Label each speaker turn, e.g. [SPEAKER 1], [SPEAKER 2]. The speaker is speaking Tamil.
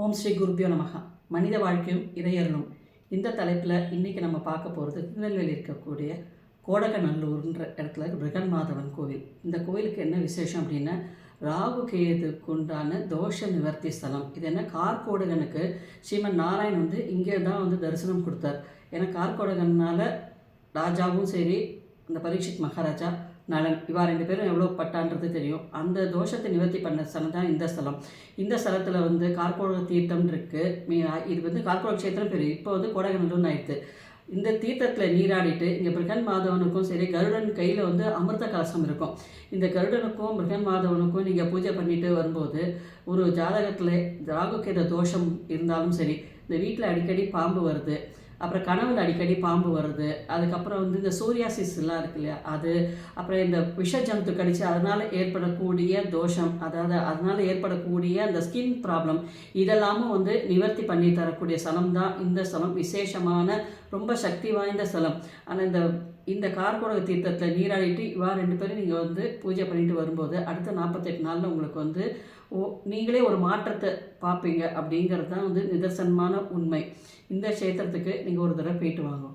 [SPEAKER 1] ஓம் ஸ்ரீ குருபியோ நமகா. மனித வாழ்க்கையும் இறையர்களும் இந்த தலைப்பில் இன்றைக்கி நம்ம பார்க்க போகிறது திருநெல்வேலி இருக்கக்கூடிய கோடகநல்லூர்ன்ற இடத்துல பிரகன்மாதவன் கோவில். இந்த கோவிலுக்கு என்ன விசேஷம் அப்படின்னா, ராகு கேதுக்கு உண்டான தோஷ நிவர்த்தி ஸ்தலம். இது என்ன, கார்கோடகனுக்கு ஸ்ரீமன் நாராயணன் இங்கே தான் தரிசனம் கொடுத்தார். ஏன்னா கார்கோடகனால் ராஜாவும் சரி, அந்த பரீட்சித் மகாராஜா, நலன், இவா ரெண்டு பேரும் எவ்வளோ பட்டான்றது தெரியும். அந்த தோஷத்தை நிவர்த்தி பண்ண ஸ்தலம் தான் இந்த ஸ்தலம். இந்த ஸ்தலத்தில் கார்கோடக தீர்த்தம் இருக்குது. இது கார்கோடக க்ஷேத்திரம் பேர். இப்போ கோடகநல்லூர்னு ஆயிடுது. இந்த தீர்த்தத்தில் நீராடிட்டு இங்கே பிரகன் மாதவனுக்கும் சரி, கருடன் கையில் அமிர்த கலசம் இருக்கும். இந்த கருடனுக்கும் பிரகன் மாதவனுக்கும் நீங்கள் பூஜை பண்ணிட்டு வரும்போது, ஒரு ஜாதகத்தில் ராகுகேத தோஷம் இருந்தாலும் சரி, இந்த வீட்டில் அடிக்கடி பாம்பு வருது, அப்புறம் கனவில் அடிக்கடி பாம்பு வருது, அதுக்கப்புறம் இந்த சூரியாசிஸ்லாம் இருக்கு இல்லையா, அது அப்புறம் இந்த விஷ ஜந்து கடிச்சு அதனால் ஏற்படக்கூடிய தோஷம், அதாவது அதனால் ஏற்படக்கூடிய அந்த ஸ்கின் ப்ராப்ளம், இதெல்லாமும் நிவர்த்தி பண்ணி தரக்கூடிய ஸ்தலம் தான் இந்த ஸ்தலம். விசேஷமான ரொம்ப சக்தி வாய்ந்த ஸ்தலம். ஆனால் இந்த கார்கோடக தீர்த்தத்தில் நீராடிட்டு இவா ரெண்டு பேரும் நீங்கள் பூஜை பண்ணிட்டு வரும்போது அடுத்த 48 நாளில் உங்களுக்கு நீங்களே ஒரு மாற்றத்தை பார்ப்பீங்க. அப்படிங்கிறது தான் நிதர்சனமான உண்மை. இந்த க்ஷேத்திரத்துக்கு நீங்கள் ஒரு தடவை போயிட்டு வாங்க.